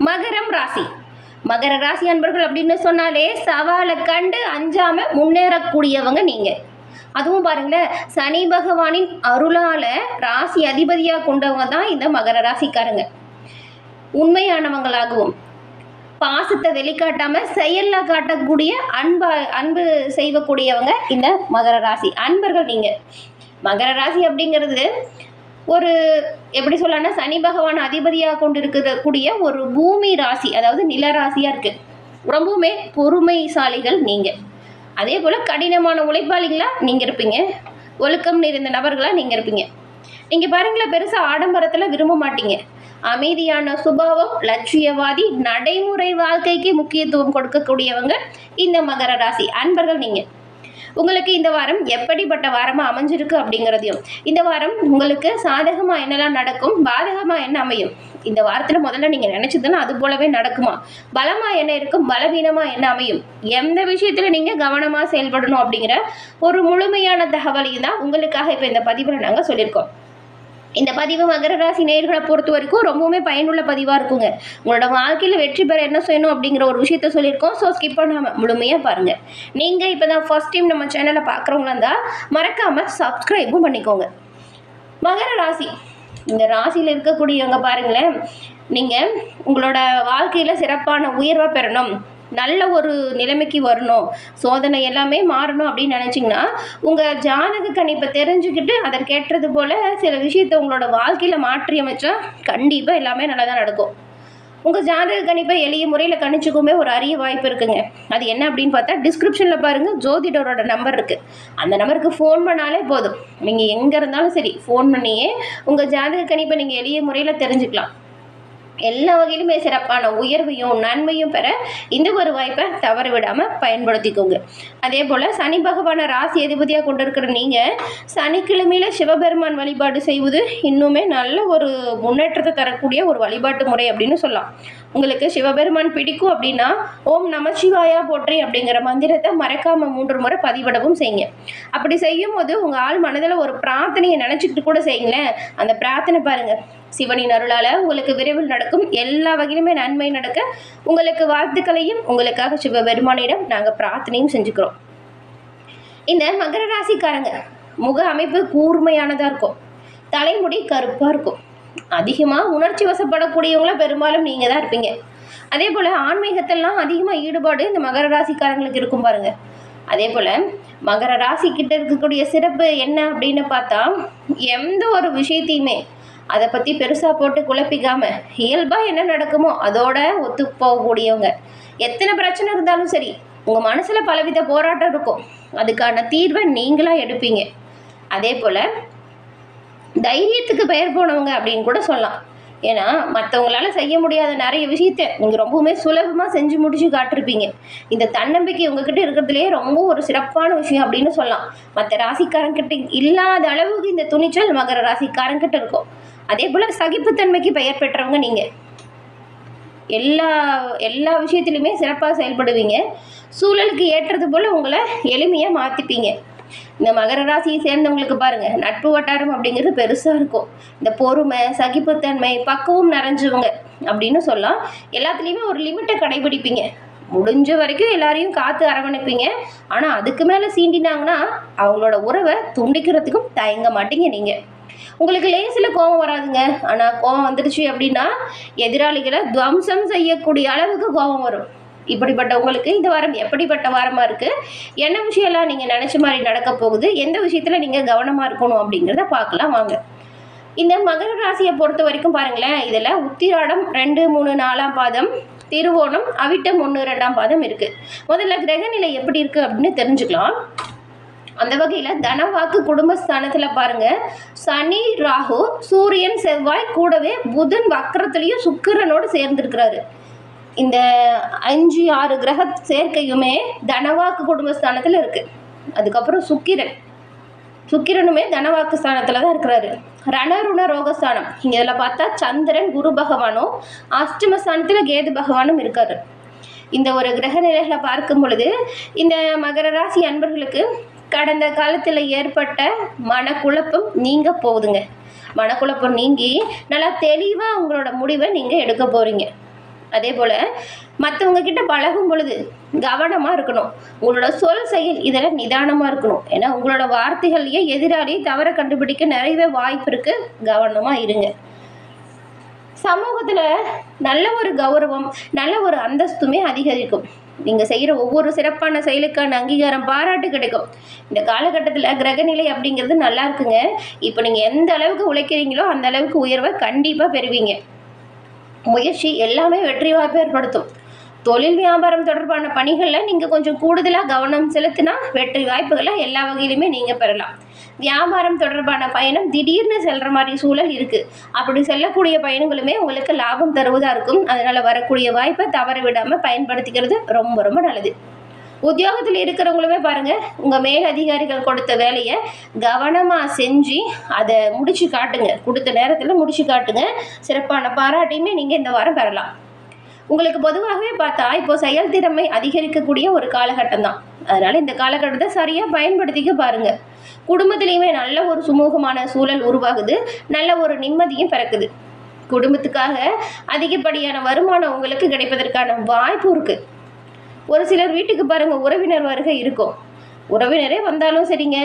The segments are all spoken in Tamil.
மகரம் ராசி. மகர ராசி அன்பர்கள் அப்படின்னு சொன்னாலே சவாலை கண்டு அஞ்சாம முன்னேறக்கூடியவங்க நீங்க. அதுவும் பாருங்களேன், சனி பகவானின் அருளால ராசி அதிபதியா கொண்டவங்க தான் இந்த மகர ராசிக்காரங்க. உண்மையானவங்களாகவும் பாசத்தை வெளிக்காட்டாம செயல்ல காட்டக்கூடிய அன்பு செய்யக்கூடியவங்க இந்த மகர ராசி அன்பர்கள் நீங்க. மகர ராசி அப்படிங்கிறது ஒரு எப்படி சொல்லலாம்னா சனி பகவான் அதிபதியாக கொண்டு இருக்கக்கூடிய ஒரு பூமி ராசி, அதாவது நில ராசியாக இருக்குது. ரொம்பவுமே பொறுமைசாலிகள் நீங்கள். அதே போல் கடினமான உழைப்பாளிகளாக நீங்கள் இருப்பீங்க. ஒழுக்கம் நிறைந்த நபர்களாக நீங்கள் இருப்பீங்க. நீங்கள் பாருங்களேன், பெருசாக ஆடம்பரத்தில் விரும்ப மாட்டீங்க. அமைதியான சுபாவம், லட்சியவாதி, நடைமுறை வாழ்க்கைக்கு முக்கியத்துவம் கொடுக்கக்கூடியவங்க இந்த மகர ராசி அன்பர்கள் நீங்கள். உங்களுக்கு இந்த வாரம் எப்படிப்பட்ட வாரமாக அமைஞ்சிருக்கு அப்படிங்கிறதையும், இந்த வாரம் உங்களுக்கு சாதகமாக என்னெல்லாம் நடக்கும், பாதகமாக என்ன அமையும், இந்த வாரத்தில் முதல்ல நீங்கள் நினச்சதுன்னா அது போலவே நடக்குமா, பலமாக என்ன இருக்கும், பலவீனமாக என்ன அமையும், எந்த விஷயத்தில் நீங்கள் கவனமாக செயல்படணும் அப்படிங்கிற ஒரு முழுமையான தகவலையும் தான் உங்களுக்காக இப்போ இந்த பதிவில் நாங்கள் சொல்லியிருக்கோம். இந்த பதிவு மகர ராசி நேயர்களை பொறுத்த வரைக்கும் ரொம்பவுமே பயனுள்ள பதிவாக இருக்குங்க. உங்களோட வாழ்க்கையில் வெற்றி பெற என்ன செய்யணும் அப்படிங்கிற ஒரு விஷயத்த சொல்லியிருக்கோம். ஸோ ஸ்கிப் பண்ணாமல் முழுமையாக பாருங்கள். நீங்கள் இப்போ தான் ஃபர்ஸ்ட் டைம் நம்ம சேனலை பார்க்குறவங்களா இருந்தால் மறக்காமல் சப்ஸ்கிரைபும் பண்ணிக்கோங்க. மகர ராசி, இந்த ராசியில் இருக்கக்கூடியவங்க பாருங்களேன், நீங்கள் உங்களோட வாழ்க்கையில் சிறப்பான உயர்வை பெறணும், நல்ல ஒரு நிலைமைக்கு வரணும், சோதனை எல்லாமே மாறணும் அப்படின்னு நினச்சிங்கன்னா உங்கள் ஜாதக கணிப்பை தெரிஞ்சுக்கிட்டு அதற்கேற்றது போல் சில விஷயத்தை உங்களோட வாழ்க்கையில் மாற்றி அமைச்சா கண்டிப்பாக எல்லாமே நல்லா தான் நடக்கும். உங்கள் ஜாதக கணிப்பை எளிய முறையில் கணிச்சுக்குமே ஒரு அரிய வாய்ப்பு இருக்குங்க. அது என்ன அப்படின்னு பார்த்தா, டிஸ்கிரிப்ஷனில் பாருங்கள், ஜோதிடரோட நம்பர் இருக்குது. அந்த நம்பருக்கு ஃபோன் பண்ணாலே போதும். நீங்கள் எங்கே இருந்தாலும் சரி ஃபோன் பண்ணியே உங்கள் ஜாதக கணிப்பை நீங்கள் எளிய முறையில் தெரிஞ்சுக்கலாம். எல்லா வகையிலுமே சிறப்பான உயர்வையும் நன்மையும் பெற இந்த ஒரு வாய்ப்பை தவற விடாமல் பயன்படுத்திக்கோங்க. அதே போல் சனி பகவானை ராசி அதிபதியாக கொண்டு இருக்கிற நீங்கள் சனிக்கிழமையில் சிவபெருமான் வழிபாடு செய்வது இன்னுமே நல்ல ஒரு முன்னேற்றத்தை தரக்கூடிய ஒரு வழிபாட்டு முறை அப்படின்னு சொல்லலாம். உங்களுக்கு சிவபெருமான் பிடிக்கும் அப்படின்னா ஓம் நமசிவாயா போற்றி அப்படிங்கிற மந்திரத்தை மறக்காமல் 3 முறை பதிவிடவும் செய்யுங்க. அப்படி செய்யும் போது உங்கள் ஆள் மனதில் ஒரு பிரார்த்தனையை நினச்சிக்கிட்டு கூட செய்யுங்களேன். அந்த பிரார்த்தனை பாருங்கள், சிவனின் அருளால் உங்களுக்கு விரைவில் நடக்கும், எல்லா வகையிலுமே நன்மை நடக்க உங்களுக்கு வாழ்த்துக்களையும் உங்களுக்காக சிவபெருமானிடம் நாங்கள் பிரார்த்தனையும் செஞ்சுக்கிறோம். இந்த மகர ராசிக்காரங்க முக அமைப்பு கூர்மையானதாக இருக்கும், தலைமுடி கருப்பாக இருக்கும், அதிகமாக உணர்ச்சி வசப்படக்கூடியவங்கள பெரும்பாலும் நீங்கள் தான் இருப்பீங்க. அதே போல் ஆன்மீகத்தெல்லாம் அதிகமாக ஈடுபாடு இந்த மகர ராசிக்காரங்களுக்கு இருக்கும் பாருங்கள். அதே போல் மகர ராசிக்கிட்ட இருக்கக்கூடிய சிறப்பு என்ன அப்படின்னு பார்த்தா, எந்த ஒரு விஷயத்தையுமே அதை பற்றி பெருசாக போட்டு குழப்பிக்காமல் இயல்பாக என்ன நடக்குமோ அதோட ஒத்து போகக்கூடியவங்க. எத்தனை பிரச்சனை இருந்தாலும் சரி, உங்கள் மனசில் பலவித போராட்டம் இருக்கும், அதுக்கான தீர்வை நீங்களாக எடுப்பீங்க. அதே போல் தைரியத்துக்கு பெயர் போனவங்க அப்படின்னு கூட சொல்லலாம். ஏன்னா மற்றவங்களால செய்ய முடியாத நிறைய விஷயத்த நீங்கள் ரொம்பவுமே சுலபமாக செஞ்சு முடிச்சு காட்டிருப்பீங்க. இந்த தன்னம்பிக்கை உங்ககிட்ட இருக்கிறதுலே ரொம்ப ஒரு சிறப்பான விஷயம் அப்படின்னு சொல்லலாம். மற்ற ராசிக்காரங்கிட்ட இல்லாத அளவுக்கு இந்த துணிச்சல் மகர ராசிக்காரங்கிட்ட இருக்கும். அதே போல் சகிப்புத்தன்மைக்கு பெயர் பெற்றவங்க நீங்கள். எல்லா விஷயத்துலையுமே சிறப்பாக செயல்படுவீங்க. சூழலுக்கு ஏற்றது போல் உங்களை எளிமையாக மாற்றிப்பீங்க. இந்த மகர ராசியை சேர்ந்தவங்களுக்கு பாருங்கள், நட்பு வட்டாரம் அப்படிங்கிறது பெருசாக இருக்கும். இந்த பொறுமை, சகிப்புத்தன்மை, பக்குவம் நிறைஞ்சவங்க அப்படின்னு சொல்லலாம். எல்லாத்துலேயுமே ஒரு லிமிட்டை கடைபிடிப்பீங்க. முடிஞ்ச வரைக்கும் எல்லாரையும் காத்து அரவணைப்பீங்க. ஆனால் அதுக்கு மேலே சீண்டினாங்கன்னா அவங்களோட உறவை துண்டிக்கிறதுக்கும் தயங்க மாட்டீங்க நீங்கள். உங்களுக்கு லேசில் கோபம் வராதுங்க. ஆனால் கோபம் வந்துடுச்சு அப்படின்னா எதிராளிகளை துவம்சம் செய்யக்கூடிய அளவுக்கு கோபம் வரும். இப்படிப்பட்ட உங்களுக்கு இந்த வாரம் எப்படிப்பட்ட வாரமாக இருக்குது, என்ன விஷயம்லாம் நீங்கள் நினச்ச மாதிரி நடக்க போகுது, எந்த விஷயத்தில் நீங்கள் கவனமாக இருக்கணும் அப்படிங்கிறத பார்க்கலாம் வாங்க. இந்த மகர ராசியை பொறுத்த வரைக்கும் பாருங்களேன், இதில் உத்திராடம் 2, 3, 4ஆம் பாதம், திருவோணம், அவிட்டம் 1, 2ஆம் பாதம் இருக்குது. முதல்ல கிரகநிலை எப்படி இருக்குது அப்படின்னு தெரிஞ்சுக்கலாம். அந்த வகையில் தனவாக்கு குடும்பஸ்தானத்தில் பாருங்கள், சனி, ராகு, சூரியன், செவ்வாய், கூடவே புதன் வக்கரத்துலேயும் சுக்கிரனோடு சேர்ந்துருக்கிறாரு. இந்த 5, 6 கிரக சேர்க்கையுமே தனவாக்கு குடும்பஸ்தானத்தில் இருக்குது. அதுக்கப்புறம் சுக்கிரனுமே தனவாக்கு ஸ்தானத்தில் தான் இருக்கிறாரு. ரணருண ரோகஸ்தானம் இங்கே இதில் பார்த்தா சந்திரன், குரு பகவானும், அஷ்டமஸ்தானத்தில் கேது பகவானும் இருக்காரு. இந்த ஒரு கிரக நிலைகளை பார்க்கும் பொழுது இந்த மகர ராசி அன்பர்களுக்கு கடந்த காலத்தில் ஏற்பட்ட மனக்குழப்பம் நீங்க போகுதுங்க. மனக்குழப்பம் நீங்கி நல்லா தெளிவாக உங்களோட முடிவை நீங்கள் எடுக்க போகிறீங்க. அதே போல் மற்றவங்க கிட்ட பழகும் பொழுது கவனமாக இருக்கணும். உங்களோட சொல் செயல் இதெல்லாம் நிதானமாக இருக்கணும். ஏன்னா உங்களோட வார்த்தைகள்லேயே எதிராளியை தவற கண்டுபிடிக்க நிறையவே வாய்ப்பு இருக்குது. கவனமாக இருங்க. சமூகத்தில் நல்ல ஒரு கௌரவம், நல்ல ஒரு அந்தஸ்துமே அதிகரிக்கும். நீங்கள் செய்கிற ஒவ்வொரு சிறப்பான செயலுக்கான அங்கீகாரம், பாராட்டு கிடைக்கும். இந்த காலகட்டத்தில் கிரகநிலை அப்படிங்கிறது நல்லா இருக்குங்க. இப்போ நீங்கள் எந்த அளவுக்கு உழைக்கிறீங்களோ அந்த அளவுக்கு உயர்வை கண்டிப்பாக பெறுவீங்க. முயற்சி எல்லாமே வெற்றி வாய்ப்பை ஏற்படுத்தும். தொழில் வியாபாரம் தொடர்பான பணிகளில் நீங்கள் கொஞ்சம் கூடுதலாக கவனம் செலுத்தினா வெற்றி வாய்ப்புகளை எல்லா வகையிலுமே நீங்கள் பெறலாம். வியாபாரம் தொடர்பான பயணம் திடீர்னு செல்கிற மாதிரி சூழல் இருக்குது. அப்படி செல்லக்கூடிய பயணங்களுமே உங்களுக்கு லாபம் தருவதாக இருக்கும். அதனால் வரக்கூடிய வாய்ப்பை தவற விடாமல் பயன்படுத்திக்கிறது ரொம்ப ரொம்ப நல்லது. உத்தியோகத்தில் இருக்கிறவங்களுமே பாருங்கள், உங்கள் மேல் அதிகாரிகள் கொடுத்த வேலையை கவனமாக செஞ்சு அதை முடிச்சு காட்டுங்க. கொடுத்த நேரத்தில் முடிச்சு காட்டுங்க. சிறப்பான பாராட்டையுமே நீங்கள் இந்த வாரம் பெறலாம். உங்களுக்கு பொதுவாகவே பார்த்தா இப்போ செயல்திறமை அதிகரிக்கக்கூடிய ஒரு காலகட்டம் தான். அதனால் இந்த காலகட்டத்தை சரியாக பயன்படுத்திக்க பாருங்கள். குடும்பத்திலையுமே நல்ல ஒரு சுமூகமான சூழல் உருவாகுது. நல்ல ஒரு நிம்மதியும் பிறக்குது. குடும்பத்துக்காக அதிகப்படியான வருமானம் உங்களுக்கு கிடைப்பதற்கான வாய்ப்பு இருக்குது. ஒரு சிலர் வீட்டுக்கு பாருங்கள், உறவினர் வருகை இருக்கும். உறவினரே வந்தாலும் சரிங்க,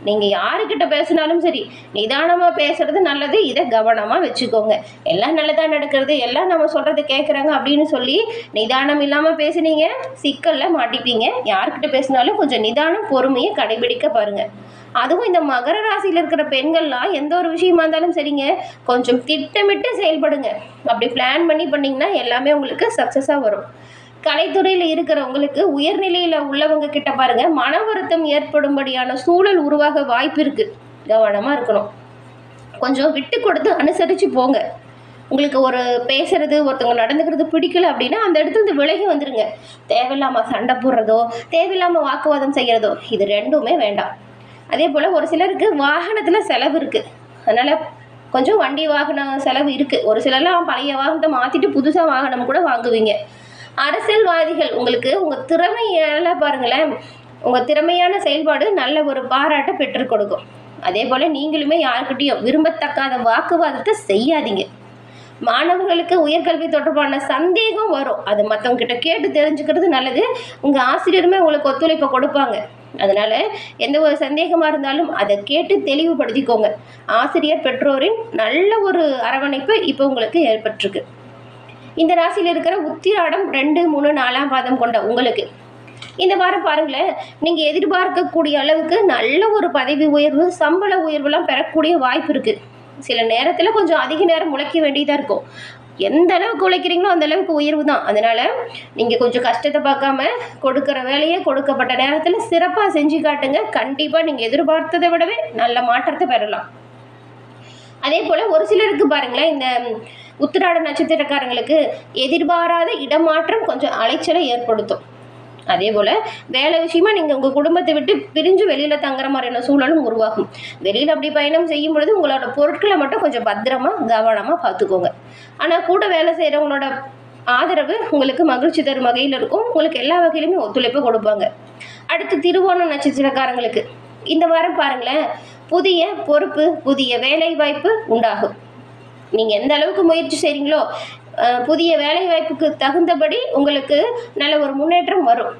நீங்கள் யாருக்கிட்ட பேசினாலும் சரி, நிதானமாக பேசுறது நல்லது. இதை கவனமாக வச்சுக்கோங்க. எல்லாம் நல்லதாக நடக்கிறது, எல்லாம் நம்ம சொல்கிறது கேட்குறாங்க அப்படின்னு சொல்லி நிதானம் இல்லாமல் பேசுனீங்க, சிக்கலில் மாட்டிப்பீங்க. யார்கிட்ட பேசினாலும் கொஞ்சம் நிதானம், பொறுமையை கடைபிடிக்க பாருங்கள். அதுவும் இந்த மகர ராசியில் இருக்கிற பெண்கள்லாம் எந்த ஒரு விஷயமா இருந்தாலும் சரிங்க, கொஞ்சம் திட்டமிட்டு செயல்படுங்க. அப்படி பிளான் பண்ணி பண்ணிங்கன்னா எல்லாமே உங்களுக்கு சக்ஸஸாக வரும். கலைத்துறையில் இருக்கிறவங்களுக்கு உயர்நிலையில் உள்ளவங்க கிட்ட பாருங்க, மன வருத்தம் ஏற்படும்படியான சூழல் உருவாக வாய்ப்பு இருக்கு. கவனமாக இருக்கணும். கொஞ்சம் விட்டு கொடுத்து அனுசரித்து போங்க. உங்களுக்கு ஒரு பேசுறது, ஒருத்தவங்க நடந்துக்கிறது பிடிக்கல அப்படின்னா அந்த இடத்துல விலகி வந்துருங்க. தேவையில்லாமல் சண்டை போடுறதோ, தேவையில்லாமல் வாக்குவாதம் செய்கிறதோ, இது ரெண்டுமே வேண்டாம். அதே போல் ஒரு சிலருக்கு வாகனத்தில் செலவு இருக்குது. அதனால் கொஞ்சம் வண்டி வாகன செலவு இருக்குது. ஒரு சிலர்லாம் பழைய வாகனத்தை மாற்றிட்டு புதுசாக வாகனம் கூட வாங்குவீங்க. அரசியல்வாதிகள் உங்களுக்கு உங்கள் திறமையால் பாருங்களேன், உங்கள் திறமையான செயல்பாடு நல்ல ஒரு பாராட்டை பெற்றுக் கொடுக்கும். அதே போல் நீங்களுமே யாருக்கிட்டையும் விரும்பத்தக்காத வாக்குவாதத்தை செய்யாதீங்க. மாணவர்களுக்கு உயர்கல்வி தொடர்பான சந்தேகம் வரும். அது மற்றவங்க கிட்ட கேட்டு தெரிஞ்சுக்கிறது நல்லது. உங்கள் ஆசிரியருமே உங்களுக்கு ஒத்துழைப்பை கொடுப்பாங்க. அதனால் எந்த ஒரு சந்தேகமாக இருந்தாலும் அதை கேட்டு தெளிவுபடுத்திக்கோங்க. ஆசிரியர் பெற்றோரின் நல்ல ஒரு அரவணைப்பு இப்போ உங்களுக்கு ஏற்பட்டிருக்கு. இந்த ராசியில் இருக்கிற உத்திராடம் 2, 3, 4ஆம் பாதம் கொண்ட உங்களுக்கு இந்த வாரம் பாருங்களேன், நீங்கள் எதிர்பார்க்கக்கூடிய அளவுக்கு நல்ல ஒரு பதவி உயர்வு, சம்பள உயர்வுலாம் பெறக்கூடிய வாய்ப்பு இருக்குது. சில நேரத்தில் கொஞ்சம் அதிக நேரம் உழைக்க வேண்டியதாக இருக்கும். எந்த அளவுக்கு உழைக்கிறீங்களோ அந்த அளவுக்கு உயர்வு தான். அதனால் நீங்கள் கொஞ்சம் கஷ்டத்தை பார்க்காம கொடுக்குற வேலையை கொடுக்கப்பட்ட நேரத்தில் சிறப்பாக செஞ்சு காட்டுங்க. கண்டிப்பாக நீங்கள் எதிர்பார்த்ததை விடவே நல்ல மாற்றத்தை பெறலாம். அதே போல் ஒரு சிலருக்கு பாருங்களேன், இந்த உத்திராட நட்சத்திரக்காரங்களுக்கு எதிர்பாராத இடமாற்றம் கொஞ்சம் அலைச்சலை ஏற்படுத்தும். அதே போல் வேலை விஷயமா நீங்கள் உங்கள் குடும்பத்தை விட்டு பிரிஞ்சு வெளியில் தங்குற மாதிரியான சூழலும் உருவாகும். வெளியில் அப்படி பயணம் செய்யும் பொழுது உங்களோட பொருட்களை மட்டும் கொஞ்சம் பத்திரமா கவனமாக பார்த்துக்கோங்க. ஆனால் கூட வேலை செய்கிறவங்களோட ஆதரவு உங்களுக்கு மகிழ்ச்சி தரும் வகையில் இருக்கும். உங்களுக்கு எல்லா வகையிலுமே ஒத்துழைப்பு கொடுப்பாங்க. அடுத்து திருவோணம் நட்சத்திரக்காரங்களுக்கு இந்த வாரம் பாருங்களேன், புதிய பொறுப்பு, புதிய வேலை வாய்ப்பு உண்டாகும். நீங்கள் எந்த அளவுக்கு முயற்சி செய்கிறீங்களோ புதிய வேலை வாய்ப்புக்கு தகுந்தபடி உங்களுக்கு நல்ல ஒரு முன்னேற்றம் வரும்.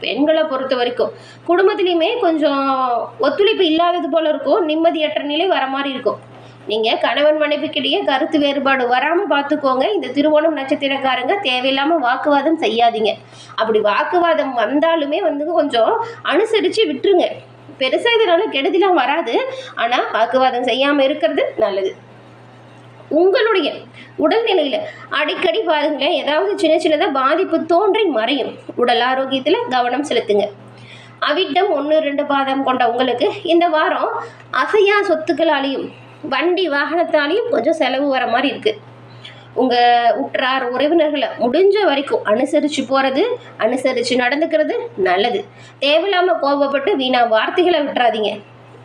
பெண்களை பொறுத்த வரைக்கும் குடும்பத்துலேயுமே கொஞ்சம் ஒத்துழைப்பு இல்லாதது போல் இருக்கும். நிம்மதியற்ற நிலை வர மாதிரி இருக்கும். நீங்கள் கணவன் மனைவிக்கிடையே கருத்து வேறுபாடு வராமல் பார்த்துக்கோங்க. இந்த திருவோணம் நட்சத்திரக்காரங்க தேவையில்லாமல் வாக்குவாதம் செய்யாதீங்க. அப்படி வாக்குவாதம் வந்தாலுமே கொஞ்சம் அனுசரித்து விட்டுருங்க. பெருசாக இதனால கெடுதலாம் வராது. ஆனால் வாக்குவாதம் செய்யாமல் இருக்கிறது நல்லது. உங்களுடைய உடல்நிலையில் அடிக்கடி பாருங்களேன், ஏதாவது சின்ன சின்னதாக பாதிப்பு தோன்றி மறையும். உடல் ஆரோக்கியத்தில் கவனம் செலுத்துங்க. அவிட்டம் 1, 2 பாதம் கொண்ட உங்களுக்கு இந்த வாரம் அசையா சொத்துக்களாலையும் வண்டி வாகனத்தாலையும் கொஞ்சம் செலவு வர மாதிரி இருக்குது. உங்கள் உற்றார் உறவினர்களை முடிஞ்ச வரைக்கும் அனுசரித்து போகிறது, அனுசரித்து நடந்துக்கிறது நல்லது. தேவையில்லாமல் கோபப்பட்டு வீணா வார்த்தைகளை விட்டுறாதீங்க.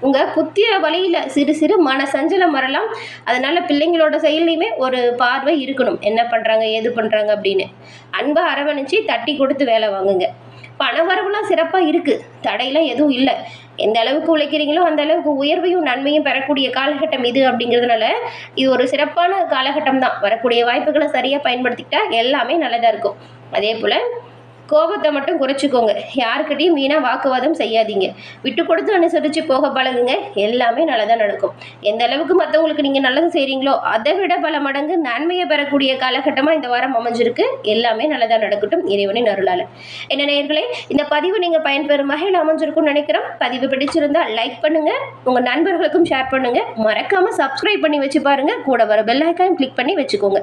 உங்கள் புத்திர வழியில் சிறு சிறு மன சஞ்சலம் வரலாம். அதனால் பிள்ளைங்களோட செயல்லையுமே ஒரு பார்வை இருக்கணும். என்ன பண்ணுறாங்க, ஏது பண்ணுறாங்க அப்படின்னு அன்பை அரவணைச்சி தட்டி கொடுத்து வேலை வாங்குங்க. பணவரவுலாம் சிறப்பாக இருக்குது, தடையெல்லாம் எதுவும் இல்லை. எந்த அளவுக்கு உழைக்கிறீங்களோ அந்த அளவுக்கு உயர்வையும் நன்மையும் பெறக்கூடிய காலகட்டம் இது அப்படிங்கிறதுனால இது ஒரு சிறப்பான காலகட்டம் தான். வரக்கூடிய வாய்ப்புகளை சரியாக பயன்படுத்திக்கிட்டா எல்லாமே நல்லதாக இருக்கும். அதே போல் கோபத்தை மட்டும் குறைச்சிக்கோங்க. யாருக்கிட்டையும் வீணாக வாக்குவாதம் செய்யாதீங்க. விட்டு கொடுத்து அனுசரித்து போக பழகுங்க. எல்லாமே நல்லதாக நடக்கும். எந்த அளவுக்கு மற்றவங்களுக்கு நீங்கள் நல்லது செய்கிறீங்களோ அதை விட பல மடங்கு நன்மையை பெறக்கூடிய காலகட்டமாக இந்த வாரம் அமைஞ்சிருக்கு. எல்லாமே நல்லதாக நடக்கட்டும் இறைவனின் அருளால். என்ன நேயர்களே, இந்த பதிவு நீங்கள் பயன்பெறும் வகையில் அமைஞ்சிருக்கும்னு நினைக்கிறோம். பதிவு பிடிச்சிருந்தா லைக் பண்ணுங்கள், உங்கள் நண்பர்களுக்கும் ஷேர் பண்ணுங்கள். மறக்காமல் சப்ஸ்கிரைப் பண்ணி வச்சு பாருங்கள். கூட வர பெல் ஐக்கான் கிளிக் பண்ணி வச்சுக்கோங்க.